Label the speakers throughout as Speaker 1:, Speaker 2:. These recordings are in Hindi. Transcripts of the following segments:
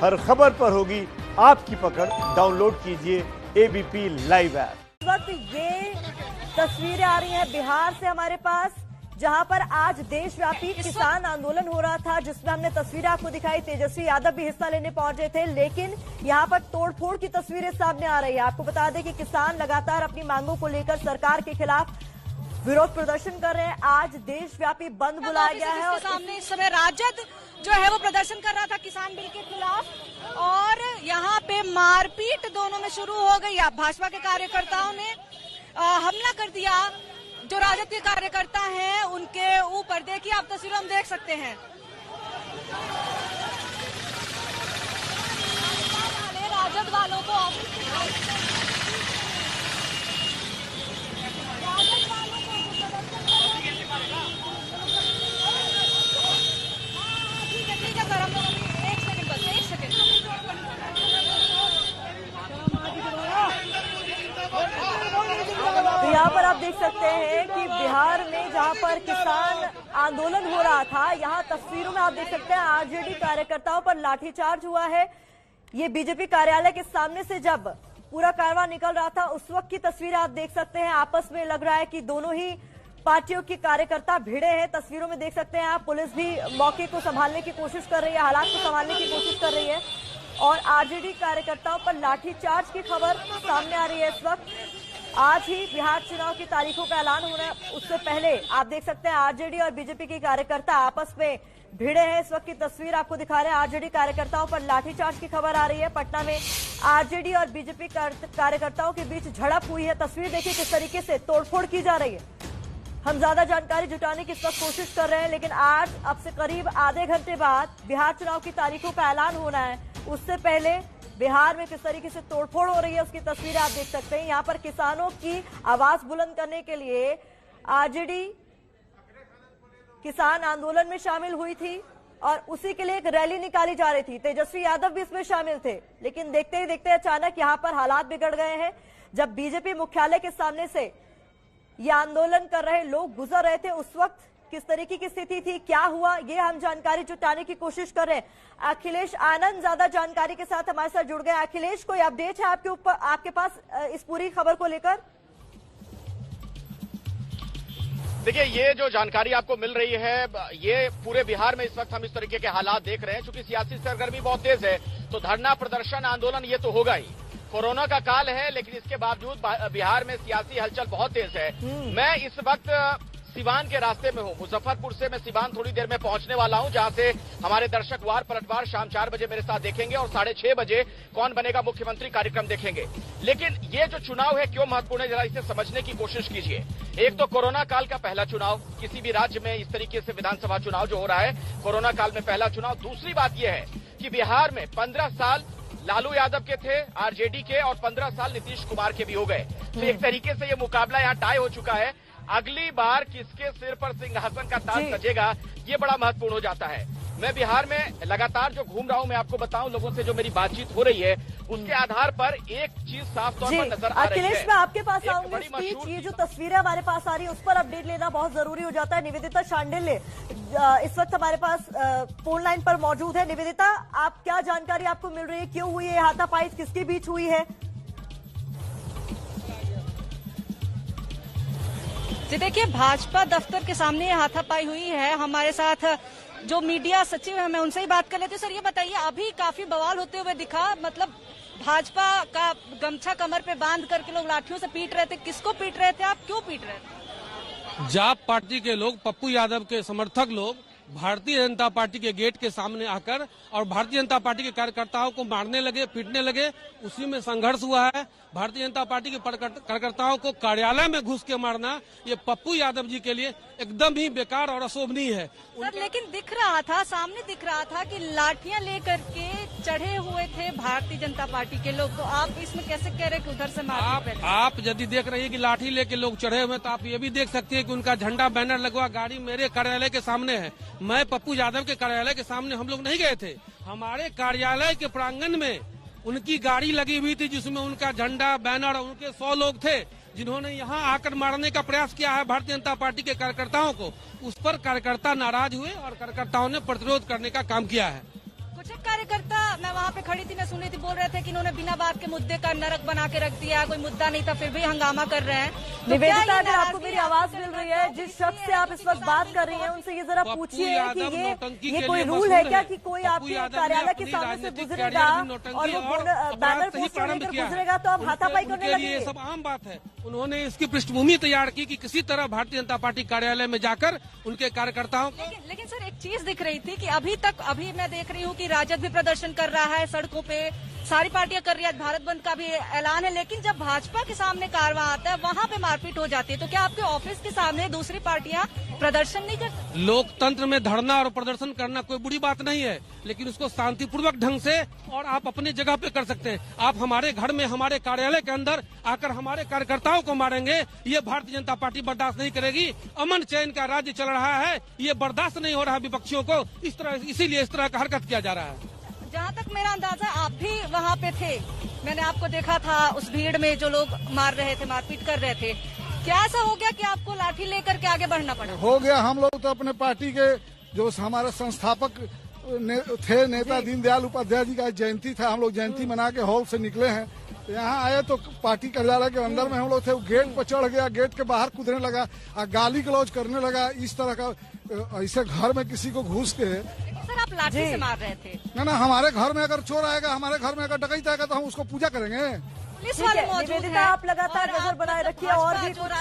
Speaker 1: हर खबर पर होगी आपकी पकड़। डाउनलोड कीजिए एबीपी लाइव ऐप।
Speaker 2: इस वक्त ये तस्वीरें आ रही हैं बिहार से हमारे पास, जहां पर आज देशव्यापी किसान आंदोलन हो रहा था, जिसमें हमने तस्वीरें आपको दिखाई। तेजस्वी यादव भी हिस्सा लेने पहुंचे थे, लेकिन यहां पर तोड़फोड़ की तस्वीरें सामने आ रही है। आपको बता दें कि किसान लगातार अपनी मांगों को लेकर सरकार के खिलाफ विरोध प्रदर्शन कर रहे हैं। आज देशव्यापी बंद बुलाया गया है और
Speaker 3: सामने इस समय राजद जो है वो प्रदर्शन कर रहा था किसान बिल के खिलाफ, और यहाँ पे मारपीट दोनों में शुरू हो गई। भाजपा के कार्यकर्ताओं ने हमला कर दिया जो राजद के कार्यकर्ता हैं उनके ऊपर। देखिए आप तस्वीर हम देख सकते हैं। राजद वालों को
Speaker 2: तो यहाँ पर आप देख सकते हैं कि बिहार में जहाँ पर किसान आंदोलन हो रहा था, यहाँ तस्वीरों में आप देख सकते हैं आरजेडी कार्यकर्ताओं पर लाठीचार्ज हुआ है। ये बीजेपी कार्यालय के सामने से जब पूरा कारवां निकल रहा था उस वक्त की तस्वीरें आप देख सकते हैं। आपस में लग रहा है कि दोनों ही पार्टियों के कार्यकर्ता भिड़े हैं। तस्वीरों में देख सकते हैं आप, पुलिस भी मौके को संभालने की कोशिश कर रही है, हालात को संभालने की कोशिश कर रही है, और आरजेडी कार्यकर्ताओं पर लाठीचार्ज की खबर सामने आ रही है। इस वक्त आज ही बिहार चुनाव की तारीखों का ऐलान होना है, उससे पहले आप देख सकते हैं आरजेडी और बीजेपी के कार्यकर्ता आपस में भिड़े हैं। इस वक्त की तस्वीर आपको दिखा रहे हैं। आरजेडी कार्यकर्ताओं पर लाठीचार्ज की खबर आ रही है। पटना में आरजेडी और बीजेपी कार्यकर्ताओं के बीच झड़प हुई है। तस्वीर देखिए किस तरीके से तोड़फोड़ की जा रही है। हम ज्यादा जानकारी जुटाने की इस वक्त कोशिश कर रहे हैं, लेकिन आज अब से करीब आधे घंटे बाद बिहार चुनाव की तारीखों का ऐलान होना है। उससे पहले बिहार में किस तरीके से तोड़फोड़ हो रही है उसकी तस्वीरें आप देख सकते हैं। यहाँ पर किसानों की आवाज बुलंद करने के लिए आरजेडी किसान आंदोलन में शामिल हुई थी और उसी के लिए एक रैली निकाली जा रही थी। तेजस्वी यादव भी इसमें शामिल थे, लेकिन देखते ही देखते अचानक यहाँ पर हालात बिगड़ गए हैं। जब बीजेपी मुख्यालय के सामने से ये आंदोलन कर रहे लोग गुजर रहे थे, उस वक्त किस तरीके की स्थिति थी, क्या हुआ, ये हम जानकारी जुटाने की कोशिश कर रहे हैं। अखिलेश आनंद ज्यादा जानकारी के साथ हमारे साथ जुड़ गए। अखिलेश, कोई अपडेट है आपके पास इस पूरी खबर को लेकर?
Speaker 4: देखिए, ये जो जानकारी आपको मिल रही है, ये पूरे बिहार में इस वक्त हम इस तरीके के हालात देख रहे हैं। चूंकि सियासी सरगर्मी बहुत तेज है, तो धरना प्रदर्शन आंदोलन ये तो होगा ही। कोरोना का काल है, लेकिन इसके बावजूद बिहार में सियासी हलचल बहुत तेज है। मैं इस वक्त सिवान के रास्ते में हूं। मुजफ्फरपुर से मैं सिवान थोड़ी देर में पहुंचने वाला हूं, जहां से हमारे दर्शक वार पलटवार शाम 4 बजे मेरे साथ देखेंगे और 6:30 बजे कौन बनेगा मुख्यमंत्री कार्यक्रम देखेंगे। लेकिन ये जो चुनाव है क्यों महत्वपूर्ण है, जरा इसे समझने की कोशिश कीजिए। एक तो कोरोना काल का पहला चुनाव, किसी भी राज्य में इस तरीके से विधानसभा चुनाव जो हो रहा है, कोरोना काल में पहला चुनाव। दूसरी बात यह है कि बिहार में 15 साल लालू यादव के थे, आरजेडी के, और 15 साल नीतीश कुमार के भी हो गए। तो एक तरीके से ये मुकाबला यहाँ टाई हो चुका है। अगली बार किसके सिर पर सिंहासन का ताज सजेगा, ये बड़ा महत्वपूर्ण हो जाता है। मैं बिहार में लगातार जो घूम रहा हूं, मैं आपको बताऊं, लोगों से जो मेरी बातचीत हो रही है उसके आधार पर एक चीज साफ तौर पर नजर आ रही है।
Speaker 2: अखिलेश, मैं आपके पास आऊंगी। स्पीच, ये जो तस्वीरें हमारे पास आ रही है उस पर अपडेट लेना बहुत जरूरी हो जाता है। निवेदिता शांडिल्य इस वक्त हमारे पास फोन लाइन पर मौजूद है। निवेदिता, आप क्या जानकारी आपको मिल रही है, क्यों हुई है हाथापाई, किसके बीच हुई है?
Speaker 3: जी देखिए, भाजपा दफ्तर के सामने हाथापाई हुई है। हमारे साथ जो मीडिया सचिव है, मैं उनसे ही बात कर लेती हूँ। सर, ये बताइए, अभी काफी बवाल होते हुए दिखा, मतलब भाजपा का गमछा कमर पे बांध करके लोग लाठियों से पीट रहे थे। किसको पीट रहे थे, आप क्यों पीट रहे थे?
Speaker 5: जाप पार्टी के लोग, पप्पू यादव के समर्थक लोग भारतीय जनता पार्टी के गेट के सामने आकर और भारतीय जनता पार्टी के कार्यकर्ताओं को मारने लगे, पीटने लगे। उसी में संघर्ष हुआ है। भारतीय जनता पार्टी के कार्यकर्ताओं को कार्यालय में घुस के मारना, ये पप्पू यादव जी के लिए एकदम ही बेकार और अशोभनीय है।
Speaker 3: सर, लेकिन दिख रहा था, सामने दिख रहा था कि लाठियां लेकर के चढ़े हुए थे भारतीय जनता पार्टी के लोग। तो आप इसमें कैसे कह रहे कि उधर से मारपीट?
Speaker 5: आप यदि देख रही है कि लाठी लेके लोग चढ़े हुए, तो आप ये भी देख सकते हैं कि उनका झंडा बैनर लगवा गाड़ी मेरे कार्यालय के सामने है। मैं पप्पू यादव के कार्यालय के सामने हम लोग नहीं गए थे। हमारे कार्यालय के प्रांगण में उनकी गाड़ी लगी हुई थी, जिसमें उनका झंडा, बैनर, उनके 100 लोग थे जिन्होंने यहाँ आकर मारने का प्रयास किया है भारतीय जनता पार्टी के कार्यकर्ताओं को। उस पर कार्यकर्ता नाराज हुए और कार्यकर्ताओं ने प्रतिरोध करने का काम किया है।
Speaker 3: कुछ एक कार्यकर्ता, मैं वहाँ पे खड़ी थी, मैं सुन रही थी, बोल रहे थे कि इन्होंने बिना बात के मुद्दे का नरक बना के रख दिया, कोई मुद्दा नहीं था फिर भी हंगामा कर रहे हैं। तो
Speaker 2: निवेदिता, अगर आपको मेरी आवाज मिल रही है, जिस शख्स से आप इस वक्त बात कर रही हैं उनसे ये जरा पूछिए कि ये कोई रूल है क्या कि कोई आपके कार्यालय के सामने से गुजरेगा और वो बैनर पोस्टर लेकर गुजरेगा तो आप हाथापाई करने लगेंगे?
Speaker 5: ये सब आम बात है। उन्होंने इसकी पृष्ठभूमि तैयार की कि किसी तरह भारतीय जनता पार्टी कार्यालय में जाकर उनके कार्यकर्ताओं को।
Speaker 3: लेकिन सर एक चीज दिख रही थी कि अभी मैं देख रही हूँ कि राजद भी प्रदर्शन कर रहा है सड़कों पे, सारी पार्टियां कर रही है, भारत बंद का भी ऐलान है, लेकिन जब भाजपा के सामने कारवां आता है वहाँ पे मारपीट हो जाती है। तो क्या आपके ऑफिस के सामने दूसरी पार्टियां प्रदर्शन नहीं करती?
Speaker 5: लोकतंत्र में धरना और प्रदर्शन करना कोई बुरी बात नहीं है, लेकिन उसको शांतिपूर्वक ढंग से और आप अपनी जगह पे कर सकते हैं। आप हमारे घर में, हमारे कार्यालय के अंदर आकर हमारे कार्यकर्ताओं को मारेंगे, ये भारतीय जनता पार्टी बर्दाश्त नहीं करेगी। अमन चैन का राज्य चल रहा है, ये बर्दाश्त नहीं हो रहा विपक्षियों को, इसीलिए इस तरह का हरकत किया जा रहा है।
Speaker 3: जहाँ तक मेरा अंदाजा, आप भी वहाँ पे थे, मैंने आपको देखा था उस भीड़ में जो लोग मार रहे थे, मारपीट कर रहे थे। क्या ऐसा हो गया कि आपको लाठी लेकर के आगे बढ़ना पड़ा?
Speaker 6: हो गया। हम लोग तो अपने पार्टी के जो हमारे संस्थापक थे नेता दीनदयाल उपाध्याय जी का जयंती था, हम लोग जयंती मना के हॉल से निकले हैं, यहाँ आए तो पार्टी कार्यालय के अंदर में हम लोग थे, गेट पर चढ़ गया, गेट के बाहर कूदने लगा, गाली गलौज करने लगा, इस तरह का। ऐसे घर में किसी को घुस के
Speaker 3: सर आप लाठी से मार रहे थे?
Speaker 6: ना, हमारे घर में अगर चोर आएगा, हमारे घर में अगर डकैत आएगा तो हम उसको पूजा करेंगे।
Speaker 3: पुलिस वाले मौजूद हैं।
Speaker 2: निवेदिता, आप लगातार नजर बनाए रखिए और भी कुछ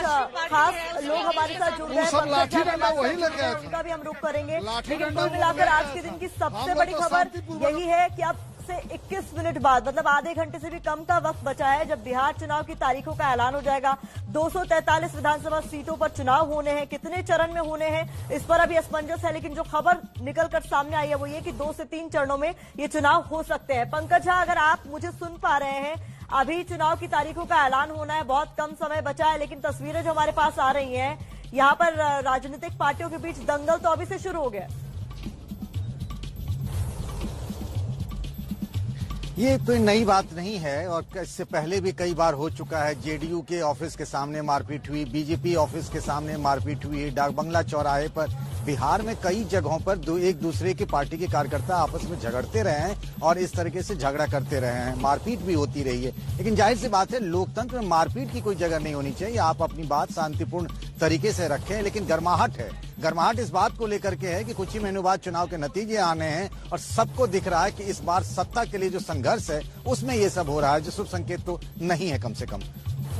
Speaker 2: खास लोग हमारे साथ जुड़ गए हैं।
Speaker 6: सब लाठी डंडा वही लेके आए थे,
Speaker 2: उनका भी हम रुख करेंगे।
Speaker 6: लाठी
Speaker 2: लेकिन
Speaker 6: डंडा
Speaker 2: कुल मिलाकर आज के दिन की सबसे बड़ी खबर यही है कि अब से 21 मिनट बाद, मतलब आधे घंटे से भी कम का वक्त बचा है जब बिहार चुनाव की तारीखों का ऐलान हो जाएगा। 243 विधानसभा सीटों पर चुनाव होने हैं, कितने चरण में होने हैं इस पर अभी असमंजस है, लेकिन जो खबर निकलकर सामने आई है वो ये कि 2 से 3 चरणों में ये चुनाव हो सकते हैं। पंकज झा, अगर आप मुझे सुन पा रहे हैं, अभी चुनाव की तारीखों का ऐलान होना है, बहुत कम समय बचा है, लेकिन तस्वीरें जो हमारे पास आ रही हैं, यहाँ पर राजनीतिक पार्टियों के बीच दंगल तो अभी से शुरू हो गया।
Speaker 7: ये कोई नई बात नहीं है और इससे पहले भी कई बार हो चुका है। जेडीयू के ऑफिस के सामने मारपीट हुई, बीजेपी ऑफिस के सामने मारपीट हुई, डाक बंगला चौराहे पर, बिहार में कई जगहों पर एक दूसरे की पार्टी के कार्यकर्ता आपस में झगड़ते रहे हैं और इस तरीके से झगड़ा करते रहे हैं, मारपीट भी होती रही है। लेकिन जाहिर सी बात है, लोकतंत्र में मारपीट की कोई जगह नहीं होनी चाहिए। आप अपनी बात शांतिपूर्ण तरीके से रखें, लेकिन गर्माहट है। गर्माहट इस बात को लेकर के है कि कुछ ही महीनों बाद चुनाव के नतीजे आने हैं और सबको दिख रहा है कि इस बार सत्ता के लिए जो संघर्ष है उसमें ये सब हो रहा है, जो शुभ संकेत तो नहीं है कम से कम।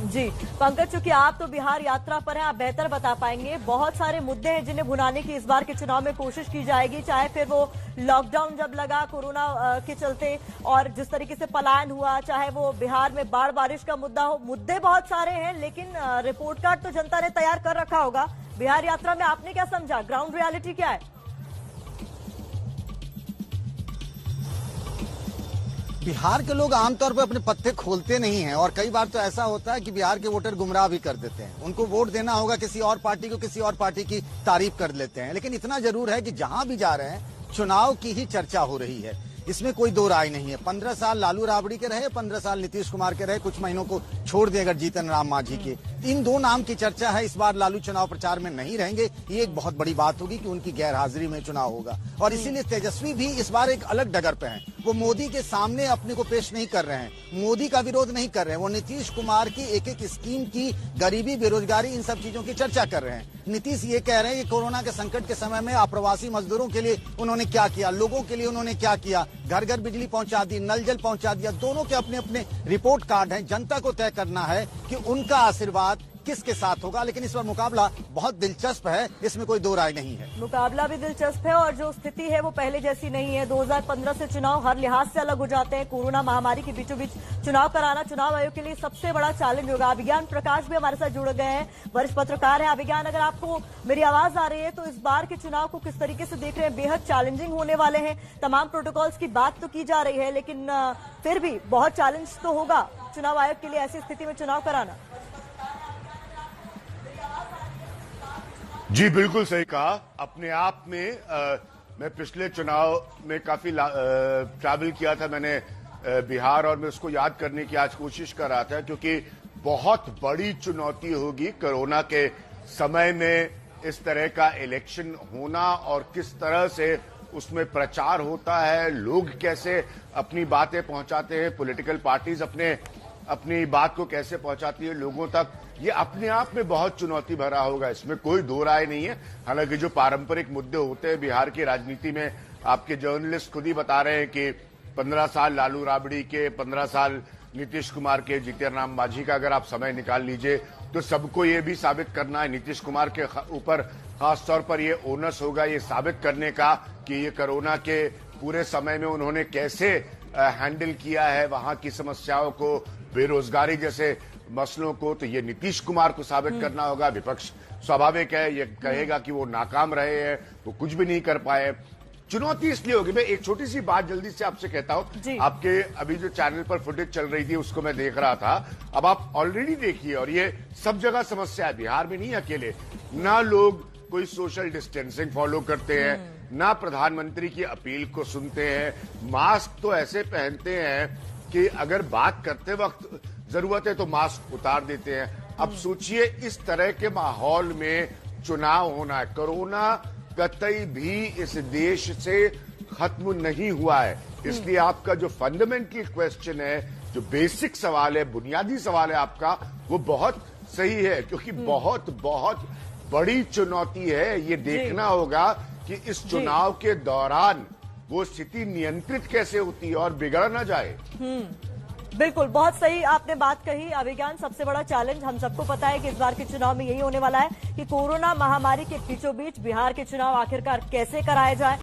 Speaker 2: जी पंकज, चूंकि आप तो बिहार यात्रा पर हैं, आप बेहतर बता पाएंगे। बहुत सारे मुद्दे हैं जिन्हें भुनाने की इस बार के चुनाव में कोशिश की जाएगी, चाहे फिर वो लॉकडाउन जब लगा कोरोना के चलते और जिस तरीके से पलायन हुआ, चाहे वो बिहार में बाढ़ बारिश का मुद्दा हो। मुद्दे बहुत सारे हैं, लेकिन रिपोर्ट कार्ड तो जनता ने तैयार कर रखा होगा। बिहार यात्रा में आपने क्या समझा, ग्राउंड रियलिटी क्या है?
Speaker 7: बिहार के लोग आमतौर पर अपने पत्ते खोलते नहीं हैं और कई बार तो ऐसा होता है कि बिहार के वोटर गुमराह भी कर देते हैं। उनको वोट देना होगा किसी और पार्टी को, किसी और पार्टी की तारीफ कर लेते हैं। लेकिन इतना जरूर है कि जहां भी जा रहे हैं चुनाव की ही चर्चा हो रही है, इसमें कोई दो राय नहीं है। 15 साल लालू राबड़ी के रहे, 15 साल नीतीश कुमार के रहे, कुछ महीनों को छोड़ दें अगर जीतन राम मांझी के, इन दो नाम की चर्चा है। इस बार लालू चुनाव प्रचार में नहीं रहेंगे, ये एक बहुत बड़ी बात होगी कि उनकी गैर हाजिरी में चुनाव होगा। और इसीलिए तेजस्वी भी इस बार एक अलग डगर पे हैं। वो मोदी के सामने अपने को पेश नहीं कर रहे हैं, मोदी का विरोध नहीं कर रहे हैं। वो नीतीश कुमार की एक एक स्कीम की, गरीबी, बेरोजगारी, इन सब चीजों की चर्चा कर रहे हैं। नीतीश ये कह रहे हैं कि कोरोना के संकट के समय में अप्रवासी मजदूरों के लिए उन्होंने क्या किया, लोगों के लिए उन्होंने क्या किया, घर घर बिजली पहुंचा दी, नल जल पहुंचा दिया। दोनों के अपने अपने रिपोर्ट कार्ड हैं। जनता को तय करना है कि उनका आशीर्वाद किसके साथ होगा। लेकिन इस पर मुकाबला बहुत दिलचस्प है, इसमें कोई दो राय नहीं है।
Speaker 2: मुकाबला भी दिलचस्प है और जो स्थिति है वो पहले जैसी नहीं है। 2015 से चुनाव हर लिहाज से अलग हो जाते हैं। कोरोना महामारी के बीचों बीच चुनाव कराना चुनाव आयोग के लिए सबसे बड़ा चैलेंज होगा। अभिज्ञान प्रकाश भी हमारे साथ जुड़ गए हैं, वरिष्ठ पत्रकार हैं। अभिज्ञान, अगर आपको मेरी आवाज आ रही है तो इस बार के चुनाव को किस तरीके से देख रहे हैं? बेहद चैलेंजिंग होने वाले हैं। तमाम प्रोटोकॉल्स की बात तो की जा रही है, लेकिन फिर भी बहुत चैलेंज तो होगा चुनाव आयोग के लिए ऐसी स्थिति में चुनाव कराना।
Speaker 1: जी बिल्कुल सही कहा। अपने आप में मैं पिछले चुनाव में काफी ट्रैवल किया था मैंने बिहार, और मैं उसको याद करने की आज कोशिश कर रहा था, क्योंकि बहुत बड़ी चुनौती होगी कोरोना के समय में इस तरह का इलेक्शन होना और किस तरह से उसमें प्रचार होता है, लोग कैसे अपनी बातें पहुंचाते हैं, पॉलिटिकल पार्टीज अपनी बात को कैसे पहुंचाती है लोगों तक, ये अपने आप में बहुत चुनौती भरा होगा, इसमें कोई दो राय नहीं है। हालांकि जो पारंपरिक मुद्दे होते हैं बिहार की राजनीति में, आपके जर्नलिस्ट खुद ही बता रहे हैं कि 15 साल लालू राबड़ी के, 15 साल नीतीश कुमार के, जीतन राम मांझी का अगर आप समय निकाल लीजिए तो सबको ये भी साबित करना है, नीतीश कुमार के ऊपर खासतौर पर ये ओनस होगा ये साबित करने का कि ये कोरोना के पूरे समय में उन्होंने कैसे हैंडल किया है वहां की समस्याओं को, बेरोजगारी जैसे मसलों को, तो ये नीतीश कुमार को साबित करना होगा। विपक्ष स्वाभाविक है ये कहेगा कि वो नाकाम रहे हैं, वो कुछ भी नहीं कर पाए। चुनौती इसलिए होगी, मैं एक छोटी सी बात जल्दी से आपसे कहता हूं, आपके अभी जो चैनल पर फुटेज चल रही थी उसको मैं देख रहा था, अब आप ऑलरेडी देखिए, और ये सब जगह समस्या है, बिहार में नहीं अकेले, ना लोग कोई सोशल डिस्टेंसिंग फॉलो करते हैं, ना प्रधानमंत्री की अपील को सुनते हैं, मास्क तो ऐसे पहनते हैं कि अगर बात करते वक्त जरूरत है तो मास्क उतार देते हैं। अब सोचिए इस तरह के माहौल में चुनाव होना है, कोरोना कतई भी इस देश से खत्म नहीं हुआ है, इसलिए आपका जो फंडामेंटल क्वेश्चन है, जो बेसिक सवाल है, बुनियादी सवाल है आपका, वो बहुत सही है, क्योंकि बहुत बहुत बड़ी चुनौती है। ये देखना होगा कि इस चुनाव के दौरान वो स्थिति नियंत्रित कैसे होती है और बिगड़ ना जाए।
Speaker 2: बिल्कुल, बहुत सही आपने बात कही अभिज्ञान। सबसे बड़ा चैलेंज हम सबको पता है कि इस बार के चुनाव में यही होने वाला है कि कोरोना महामारी के बीचों बीच बिहार के चुनाव आखिरकार कैसे कराए जाए।